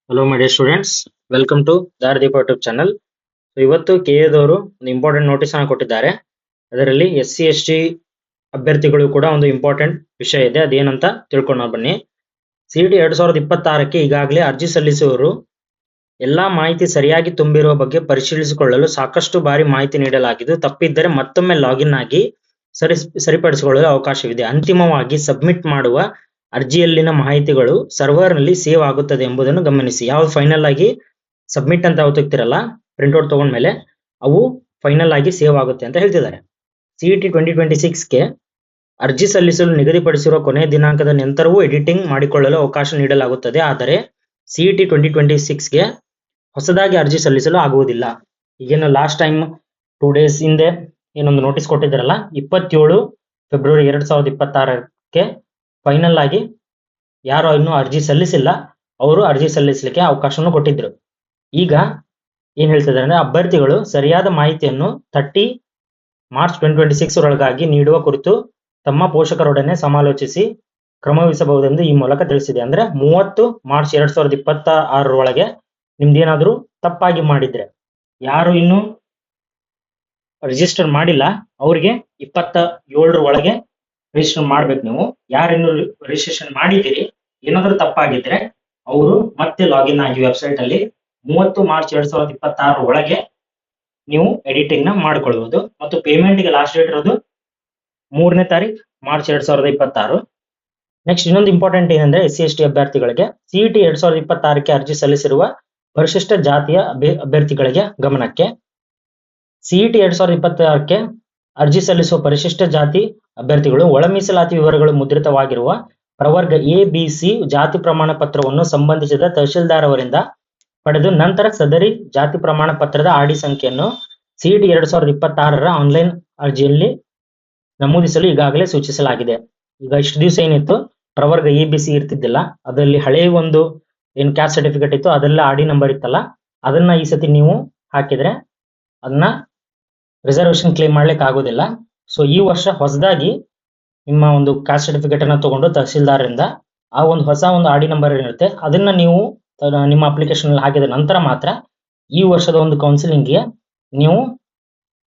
Hello my dear students, welcome to ದಾರದೀಪ YouTube channel. ಇವತ್ತು ಕೆಎದವರು ಒಂದು ಇಂಪಾರ್ಟೆಂಟ್ ನೋಟಿಸ್ ಅನ್ನು ಕೊಟ್ಟಿದ್ದಾರೆ. ಅದರಲ್ಲಿ SC/ST ಅಭ್ಯರ್ಥಿಗಳು ಕೂಡ ಒಂದು ಇಂಪಾರ್ಟೆಂಟ್ ವಿಷಯ ಇದೆ. ಅದೇನಂತ ತಿಳ್ಕೊಂಡು ಬನ್ನಿ. CET 2026ಕ್ಕೆ ಈಗಾಗಲೇ ಅರ್ಜಿ ಸಲ್ಲಿಸುವವರು ಎಲ್ಲಾ ಮಾಹಿತಿ ಸರಿಯಾಗಿ ತುಂಬಿರುವ ಬಗ್ಗೆ ಪರಿಶೀಲಿಸಿಕೊಳ್ಳಲು ಸಾಕಷ್ಟು ಬಾರಿ ಮಾಹಿತಿ ನೀಡಲಾಗಿದ್ದು, ತಪ್ಪಿದ್ದರೆ ಮತ್ತೊಮ್ಮೆ ಲಾಗಿನ್ ಆಗಿ ಸರಿಪಡಿಸಿಕೊಳ್ಳಲು ಅವಕಾಶವಿದೆ. ಅಂತಿಮವಾಗಿ ಸಬ್ಮಿಟ್ ಮಾಡುವ ಅರ್ಜಿಯಲ್ಲಿನ ಮಾಹಿತಿಗಳು ಸರ್ವರ್ ನಲ್ಲಿ ಸೇವ್ ಆಗುತ್ತದೆ ಎಂಬುದನ್ನು ಗಮನಿಸಿ. ಯಾವ್ದು ಫೈನಲ್ ಆಗಿ ಸಬ್ಮಿಟ್ ಅಂತ ಒತ್ತುತ್ತೀರಲ್ಲ ಪ್ರಿಂಟ್ಔಟ್ ತಗೊಂಡ್ಮೇಲೆ ಅವು ಫೈನಲ್ ಆಗಿ ಸೇವ್ ಆಗುತ್ತೆ ಅಂತ ಹೇಳ್ತಿದ್ದಾರೆ. CET 2026ಗೆ ಅರ್ಜಿ ಸಲ್ಲಿಸಲು ನಿಗದಿಪಡಿಸಿರುವ ಕೊನೆಯ ದಿನಾಂಕದ ನಂತರವೂ ಎಡಿಟಿಂಗ್ ಮಾಡಿಕೊಳ್ಳಲು ಅವಕಾಶ ನೀಡಲಾಗುತ್ತದೆ. ಆದರೆ CET 2026ಗೆ ಹೊಸದಾಗಿ ಅರ್ಜಿ ಸಲ್ಲಿಸಲು ಆಗುವುದಿಲ್ಲ. ಈಗೇನು ಲಾಸ್ಟ್ ಟೈಮ್ 2 days ಹಿಂದೆ ಏನೊಂದು ನೋಟಿಸ್ ಕೊಟ್ಟಿದ್ದಾರಲ್ಲ, 27 ಫೆಬ್ರವರಿ 2026ಕ್ಕೆ ಫೈನಲ್ ಆಗಿ ಯಾರು ಇನ್ನೂ ಅರ್ಜಿ ಸಲ್ಲಿಸಿಲ್ಲ ಅವರು ಅರ್ಜಿ ಸಲ್ಲಿಸಲಿಕ್ಕೆ ಅವಕಾಶವನ್ನು ಕೊಟ್ಟಿದ್ರು. ಈಗ ಏನ್ ಹೇಳ್ತಿದ್ದಾರೆ ಅಂದ್ರೆ, ಅಭ್ಯರ್ಥಿಗಳು ಸರಿಯಾದ ಮಾಹಿತಿಯನ್ನು 30 ಮಾರ್ಚ್ 2026 ಒಳಗಾಗಿ ನೀಡುವ ಕುರಿತು ತಮ್ಮ ಪೋಷಕರೊಡನೆ ಸಮಾಲೋಚಿಸಿ ಕ್ರಮವಹಿಸಬಹುದೆಂದು ಈ ಮೂಲಕ ತಿಳಿಸಿದೆ. ಅಂದ್ರೆ 30 ಮಾರ್ಚ್ 2026 ಒಳಗೆ ನಿಮ್ದೇನಾದ್ರೂ ತಪ್ಪಾಗಿ ಮಾಡಿದ್ರೆ, ಯಾರು ಇನ್ನು ರಿಜಿಸ್ಟರ್ ಮಾಡಿಲ್ಲ ಅವ್ರಿಗೆ 27 ಒಳಗೆ ರಿಜಿಸ್ಟರ್ ಮಾಡ್ಬೇಕು. ನೀವು ಯಾರಿನ್ನು ರಿಜಿಸ್ಟ್ರೇಷನ್ ಮಾಡಿದ್ದೀರಿ, ಏನಾದ್ರೂ ತಪ್ಪಾಗಿದ್ರೆ ಅವರು ಮತ್ತೆ ಲಾಗಿನ್ ಆಗಿ ವೆಬ್ಸೈಟ್ ಅಲ್ಲಿ 30 ಮಾರ್ಚ್ 2026 ಒಳಗೆ ನೀವು ಎಡಿಟಿಂಗ್ ನ ಮಾಡ್ಕೊಳ್ಬಹುದು. ಮತ್ತು ಪೇಮೆಂಟ್ ಗೆ ಲಾಸ್ಟ್ ಡೇಟ್ ಇರೋದು 3ನೇ ತಾರೀಕು ಮಾರ್ಚ್ 2026. ನೆಕ್ಸ್ಟ್ ಇನ್ನೊಂದು ಇಂಪಾರ್ಟೆಂಟ್ ಏನಂದ್ರೆ, SC/ST ಅಭ್ಯರ್ಥಿಗಳಿಗೆ CET 2026ಕ್ಕೆ ಅರ್ಜಿ ಸಲ್ಲಿಸಿರುವ ಪರಿಶಿಷ್ಟ ಜಾತಿಯ ಅಭ್ಯರ್ಥಿಗಳಿಗೆ ಗಮನಕ್ಕೆ. CET 2026ಕ್ಕೆ ಅರ್ಜಿ ಸಲ್ಲಿಸುವ ಪರಿಶಿಷ್ಟ ಜಾತಿ ಅಭ್ಯರ್ಥಿಗಳು ಒಳ ಮೀಸಲಾತಿ ವಿವರಗಳು ಮುದ್ರಿತವಾಗಿರುವ ಪ್ರವರ್ಗ ABC ಜಾತಿ ಪ್ರಮಾಣ ಪತ್ರವನ್ನು ಸಂಬಂಧಿಸಿದ ತಹಶೀಲ್ದಾರ್ ಅವರಿಂದ ಪಡೆದು ನಂತರ ಸದರಿ ಜಾತಿ ಪ್ರಮಾಣ ಪತ್ರದ ಆಡಿ ಸಂಖ್ಯೆಯನ್ನು CET 2026ರ ಆನ್ಲೈನ್ ಅರ್ಜಿಯಲ್ಲಿ ನಮೂದಿಸಲು ಈಗಾಗಲೇ ಸೂಚಿಸಲಾಗಿದೆ. ಈಗ ಇಷ್ಟು ದಿವಸ ಏನಿತ್ತು ಪ್ರವರ್ಗ ABC ಇರ್ತಿದ್ದಿಲ್ಲ, ಅದರಲ್ಲಿ ಹಳೆಯ ಒಂದು ಏನು ಕ್ಯಾಸ್ಟ್ ಸರ್ಟಿಫಿಕೇಟ್ ಇತ್ತು ಅದೆಲ್ಲ ಆಡಿ ನಂಬರ್ ಇತ್ತಲ್ಲ, ಅದನ್ನ ಈ ಸತಿ ನೀವು ಹಾಕಿದ್ರೆ ಅದನ್ನ ರಿಸರ್ವೇಶನ್ ಕ್ಲೇಮ್ ಮಾಡ್ಲಿಕ್ಕೆ ಆಗೋದಿಲ್ಲ. ಸೊ ಈ ವರ್ಷ ಹೊಸದಾಗಿ ನಿಮ್ಮ ಒಂದು ಕಾಸ್ಟ್ ಸರ್ಟಿಫಿಕೇಟ್ ಅನ್ನ ತಗೊಂಡು ತಹಸೀಲ್ದಾರರಿಂದ ಆ ಒಂದು ಹೊಸ ಒಂದು ಆಡಿ ನಂಬರ್ ಏನಿರುತ್ತೆ ಅದನ್ನ ನೀವು ನಿಮ್ಮ ಅಪ್ಲಿಕೇಶನ್ ಅಲ್ಲಿ ಹಾಕಿದ ನಂತರ ಮಾತ್ರ ಈ ವರ್ಷದ ಒಂದು ಕೌನ್ಸಿಲಿಂಗ್ಗೆ ನೀವು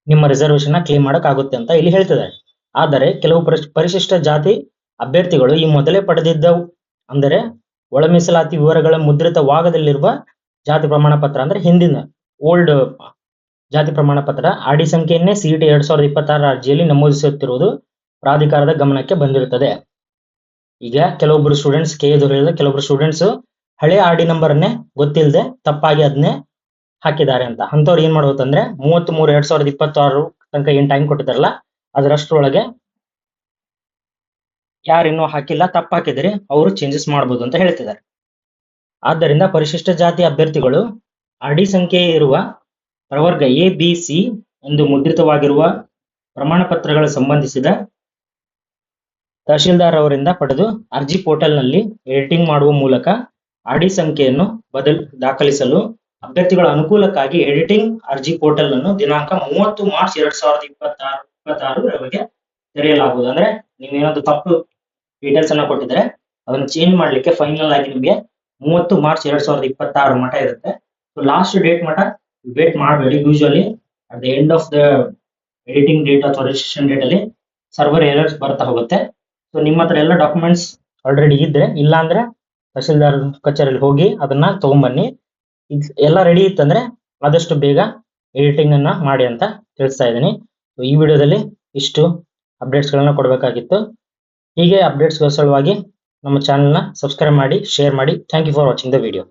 ನಿಮ್ಮ ರಿಸರ್ವೇಶನ್ ಕ್ಲೇಮ್ ಮಾಡಕ್ ಆಗುತ್ತೆ ಅಂತ ಇಲ್ಲಿ ಹೇಳ್ತಿದ್ದಾರೆ. ಆದರೆ ಕೆಲವು ಪರಿಶಿಷ್ಟ ಜಾತಿ ಅಭ್ಯರ್ಥಿಗಳು ಈ ಮೊದಲೇ ಪಡೆದಿದ್ದವು, ಅಂದರೆ ಒಳ ಮೀಸಲಾತಿ ವಿವರಗಳ ಮುದ್ರಿತವಾಗದಲ್ಲಿರುವ ಜಾತಿ ಪ್ರಮಾಣ ಪತ್ರ, ಅಂದ್ರೆ ಹಿಂದಿನ ಓಲ್ಡ್ ಜಾತಿ ಪ್ರಮಾಣ ಪತ್ರ ಆಡಿ ಸಂಖ್ಯೆಯನ್ನೇ CET 2026 ಅರ್ಜಿಯಲ್ಲಿ ನಮೂದಿಸುತ್ತಿರುವುದು ಪ್ರಾಧಿಕಾರದ ಗಮನಕ್ಕೆ ಬಂದಿರುತ್ತದೆ. ಈಗ ಕೆಲವೊಬ್ಬರು ಸ್ಟೂಡೆಂಟ್ಸ್ ಕೆಲವೊಬ್ರು ಸ್ಟೂಡೆಂಟ್ಸ್ ಹಳೆ ಆಡಿ ನಂಬರ್ ಅನ್ನೇ ಗೊತ್ತಿಲ್ಲದೆ ತಪ್ಪಾಗಿ ಅದನ್ನೇ ಹಾಕಿದ್ದಾರೆ ಅಂತ. ಅಂತವ್ರು ಏನ್ ಮಾಡ್ಬೇಕಂದ್ರೆ 33/2026 ತನಕ ಏನ್ ಟೈಮ್ ಕೊಟ್ಟಿದ್ದಾರಲ್ಲ ಅದರಷ್ಟರೊಳಗೆ ಯಾರಿನ್ನೂ ಹಾಕಿಲ್ಲ, ತಪ್ಪ ಹಾಕಿದ್ರೆ ಅವರು ಚೇಂಜಸ್ ಮಾಡಬಹುದು ಅಂತ ಹೇಳ್ತಿದ್ದಾರೆ. ಆದ್ದರಿಂದ ಪರಿಶಿಷ್ಟ ಜಾತಿ ಅಭ್ಯರ್ಥಿಗಳು ಆಡಿ ಸಂಖ್ಯೆ ಇರುವ ಪ್ರವರ್ಗ ABC ಎಂದು ಮುದ್ರಿತವಾಗಿರುವ ಪ್ರಮಾಣ ಪತ್ರಗಳ ಸಂಬಂಧಿಸಿದ ತಹಶೀಲ್ದಾರ್ ಅವರಿಂದ ಪಡೆದು ಅರ್ಜಿ ಪೋರ್ಟಲ್ ನಲ್ಲಿ ಎಡಿಟಿಂಗ್ ಮಾಡುವ ಮೂಲಕ ಆಡಿ ಸಂಖ್ಯೆಯನ್ನು ದಾಖಲಿಸಲು ಅಭ್ಯರ್ಥಿಗಳ ಅನುಕೂಲಕ್ಕಾಗಿ ಎಡಿಟಿಂಗ್ ಅರ್ಜಿ ಪೋರ್ಟಲ್ ಅನ್ನು ದಿನಾಂಕ 30 ಮಾರ್ಚ್ 2026 ತೆರೆಯಲಾಗುವುದು. ಅಂದ್ರೆ ನೀವೇನಾದ್ರು ತಪ್ಪು ಡೀಟೇಲ್ಸ್ ಅನ್ನ ಕೊಟ್ಟಿದ್ರೆ ಅದನ್ನು ಚೇಂಜ್ ಮಾಡ್ಲಿಕ್ಕೆ ಫೈನಲ್ ಆಗಿ ನಿಮಗೆ 30 ಮಾರ್ಚ್ 2026 ಮಟ ಇರುತ್ತೆ. ಲಾಸ್ಟ್ ಡೇಟ್ ಮಟ ವೇಟ್ ಮಾಡಬೇಡಿ. Usually at the end of the editing date ಅಥವಾ ರಿಜಿಸ್ಟ್ರೇಷನ್ ಡೇಟ್ ಅಲ್ಲಿ ಸರ್ವರ್ ಎರರ್ಸ್ ಬರ್ತಾ ಹೋಗುತ್ತೆ. ಸೊ ನಿಮ್ಮ ಹತ್ರ ಎಲ್ಲ ಡಾಕ್ಯುಮೆಂಟ್ಸ್ ಆಲ್ರೆಡಿ ಇದ್ರೆ, ಇಲ್ಲ ಅಂದ್ರೆ ತಹಶೀಲ್ದಾರ್ ಕಚೇರಿಯಲ್ಲಿ ಹೋಗಿ ಅದನ್ನ ತಗೊಂಬನ್ನಿ. ಎಲ್ಲ ರೆಡಿ ಇತ್ತಂದ್ರೆ ಆದಷ್ಟು ಬೇಗ ಎಡಿಟಿಂಗ್ ಅನ್ನ ಮಾಡಿ ಅಂತ ತಿಳಿಸ್ತಾ ಇದ್ದೀನಿ. ಈ ವಿಡಿಯೋದಲ್ಲಿ ಇಷ್ಟು ಅಪ್ಡೇಟ್ಸ್ ಗಳನ್ನ ಕೊಡಬೇಕಾಗಿತ್ತು. ಹೀಗೆ ಅಪ್ಡೇಟ್ಸ್ ಸಲುವಾಗಿ ನಮ್ಮ ಚಾನೆಲ್ನ ಸಬ್ಸ್ಕ್ರೈಬ್ ಮಾಡಿ, ಶೇರ್ ಮಾಡಿ. Thank you for watching the video.